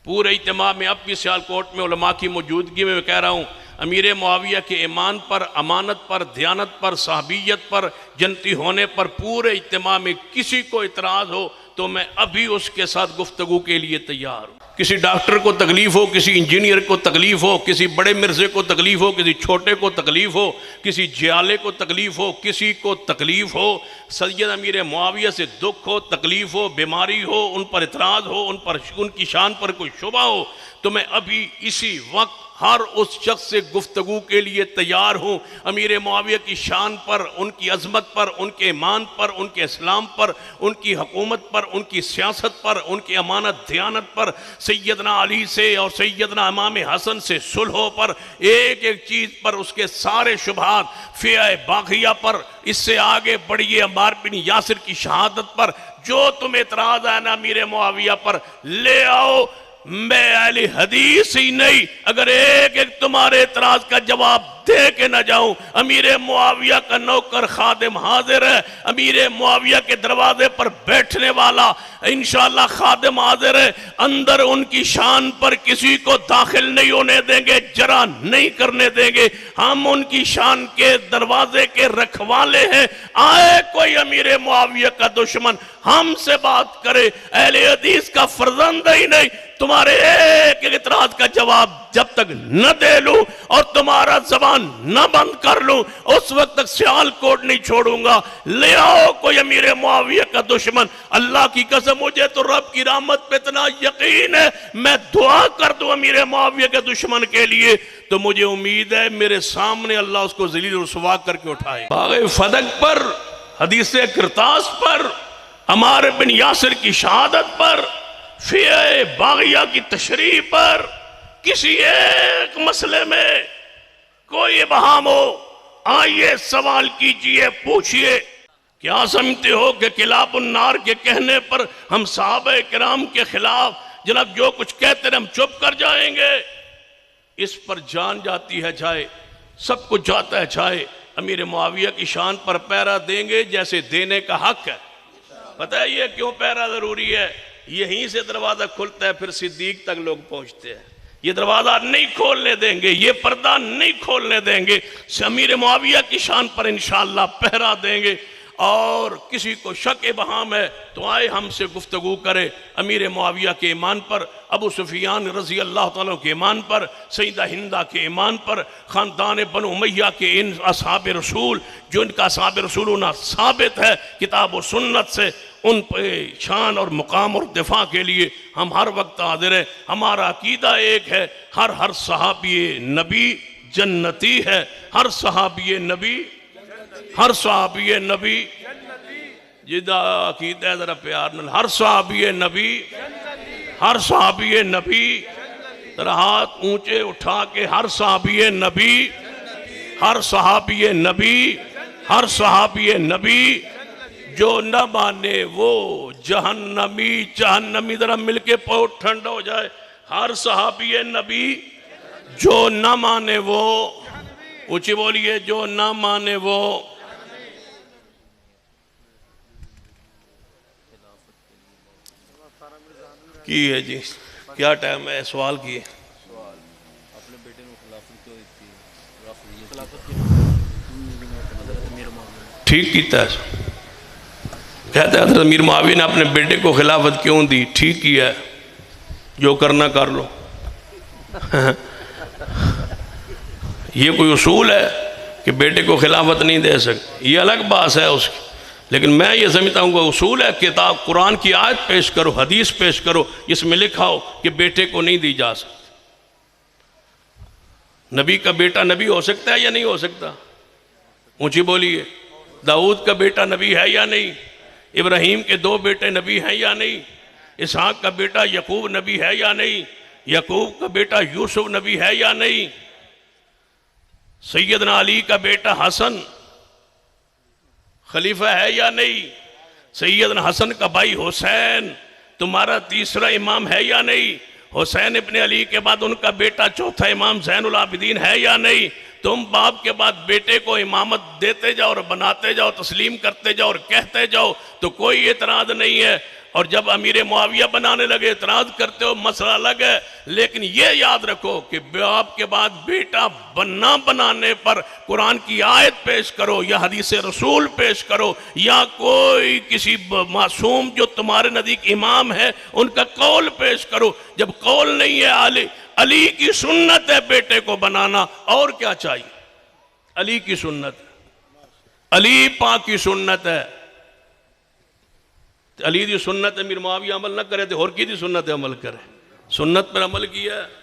पूरे इज्तिमा में अब भी सियालकोट में उलमा की मौजूदगी में मैं कह रहा हूँ, अमीर मुआविया के ईमान पर, अमानत पर, दयानत पर, साहबियत पर, जनती होने पर पूरे इज्तिमा में किसी को इतराज़ हो तो मैं अभी उसके साथ गुफ्तगू के लिए तैयार हूँ। किसी डॉक्टर को तकलीफ़ हो, किसी इंजीनियर को तकलीफ़ हो, किसी बड़े मिर्ज़े को तकलीफ़ हो, किसी छोटे को तकलीफ़ हो, किसी जियाले को तकलीफ़ हो, किसी को तकलीफ़ हो, सैयद अमीर मुआविया से दुख हो, तकलीफ़ हो, बीमारी हो, उन पर इतराज़ हो, उन पर उनकी शान पर कोई शुबा हो, तो मैं अभी इसी वक्त हर उस शख्स से गुफ्तगू के लिए तैयार हूँ। अमीर मुआविया की शान पर, उनकी अजमत पर, उनके ईमान पर, उनके इस्लाम पर, उनकी हुकूमत पर, उनकी सियासत पर, उनकी अमानत दयानत पर, सैयदना अली से और सैयदना इमाम हसन से सुलह पर, एक एक चीज़ पर, उसके सारे शुबहात, फ़िया बाग़िया पर, इससे आगे बढ़िए अम्मार बिन यासिर की शहादत पर, जो तुम्हें एतराज़ है ना अमीर मुआविया पर ले आओ। मैं अहले हदीस ही नहीं, अगर एक एक तुम्हारे एतराज का जवाब दे के न जाऊं, अमीर मुआविया का नौकर खादिम हाजिर है, अमीर मुआविया के दरवाजे पर बैठने वाला इंशाअल्लाह खादिम हाजिर है। अंदर उनकी शान पर किसी को दाखिल नहीं होने देंगे, जरा नहीं करने देंगे। हम उनकी शान के दरवाजे के रखवाले हैं। आए कोई अमीर मुआविया का दुश्मन हमसे बात करे, अहले हदीस का फर्जंद ही नहीं, तुम्हारे एक एक इतराज का जवाब जब तक न दे लूं और तुम्हारा जबान न बंद कर लूं, उस वक्त तक सियालकोट नहीं छोड़ूंगा। ले आओ कोई अमीर मुआविया का दुश्मन। अल्लाह की कसम, मुझे तो रब की रहमत पे इतना यकीन है, मैं दुआ कर दूं अमीर मुआविया के दुश्मन के लिए, तो मुझे उम्मीद है मेरे सामने अल्लाह उसको ज़लील रुसवा करके उठाए। बाग़े फदक पर, हदीस किरतास पर, अम्मार बिन यासिर की शहादत पर, फ़िया बाग़िया की तशरीह पर, किसी एक मसले में कोई इबहाम हो, आइए सवाल कीजिए, पूछिए। क्या समझते हो कि किलाबुन्नार के कहने पर हम सहाबा किराम के खिलाफ जनाब जो कुछ कहते रहे हम चुप कर जाएंगे? इस पर जान जाती है जाए, सब कुछ जाता है जाए। अमीर मुआविया की शान पर पहरा देंगे जैसे देने का हक है। पता है ये क्यों पहरा जरूरी है? यहीं से दरवाजा खुलता है, फिर सिद्दीक तक लोग पहुंचते हैं। ये दरवाजा नहीं खोलने देंगे, ये पर्दा नहीं खोलने देंगे। अमीर मुआविया की शान पर इंशाअल्लाह पहरा देंगे। और किसी को शक बहाम है तो आए हमसे गुफ्तगू करे अमीर मुआविया के ईमान पर, अबू सुफियान रजी अल्लाह ताला के ईमान पर, सईदा हिंदा के ईमान पर, ख़ानदान बनु उमैया के इन असहाब रसूल जो इनका असहाब रसूल होना साबित है किताब और सुन्नत से, उन पे शान और मुकाम और दिफा के लिए हम हर वक्त हाजिर हैं। हमारा अकीदा एक है, हर सहाबी नबी जन्नती है, हर सहाबी नबी, हर सहाबी नबी, जिदा अकीदा है जरा प्यार न, हर सहाबी नबी, हर सहाबी नबी, जरा हाथ ऊंचे उठा के, हर सहाबी नबी, हर सहाबी नबी, हर सहाबी नबी, जो न माने वो जहन्नमी, जहन्नमी, जरा मिलके पौध ठंडा हो जाए। हर सहाबी नबी, जो न माने वो, ऊंची बोलिए, जो न माने वो। की है जी, क्या टाइम है? सवाल किए। अपने बेटे को खिलाफत क्यों दी? ठीक किया है। कहते हैं हज़रत अमीर मुआविया ने अपने बेटे को खिलाफत क्यों दी? ठीक किया है, जो करना कर लो। ये कोई उसूल है कि बेटे को खिलाफत नहीं दे सकते? ये अलग बात है उसकी, लेकिन मैं ये समझता हूँ कि उसूल है, किताब कुरान की आयत पेश करो, हदीस पेश करो, इसमें लिखा हो कि बेटे को नहीं दी जा सकती। नबी का बेटा नबी हो सकता है या नहीं हो सकता? ऊंची बोलिए। दाऊद का बेटा नबी है या नहीं? इब्राहीम के 2 बेटे नबी हैं या नहीं? इसहाक का बेटा यकूब नबी है या नहीं? यकूब का बेटा यूसुफ नबी है या नहीं? सैयदना अली का बेटा हसन खलीफा है या नहीं? सैयदना हसन का भाई हुसैन तुम्हारा तीसरा इमाम है या नहीं? हुसैन इब्ने अली के बाद उनका बेटा चौथा इमाम ज़ैनुल आबिदीन है या नहीं? तुम बाप के बाद बेटे को इमामत देते जाओ और बनाते जाओ, तस्लीम करते जाओ और कहते जाओ, तो कोई एतराज़ नहीं है। और जब अमीर मुआविया बनाने लगे इतराज करते हो, मसला अलग है। लेकिन ये याद रखो कि बाप के बाद बेटा बनना बनाने पर कुरान की आयत पेश करो या हदीस रसूल पेश करो या कोई किसी मासूम जो तुम्हारे नजदीक इमाम है उनका कौल पेश करो। जब कौल नहीं है, अली की सुन्नत है बेटे को बनाना, और क्या चाहिए? अली की सुन्नत, अली पाक की सुन्नत है। अली दी सुन्नत अमीर मुआविया अमल ना करे तो होर की दी सुन्नत अमल करे? सुन्नत पर अमल किया है।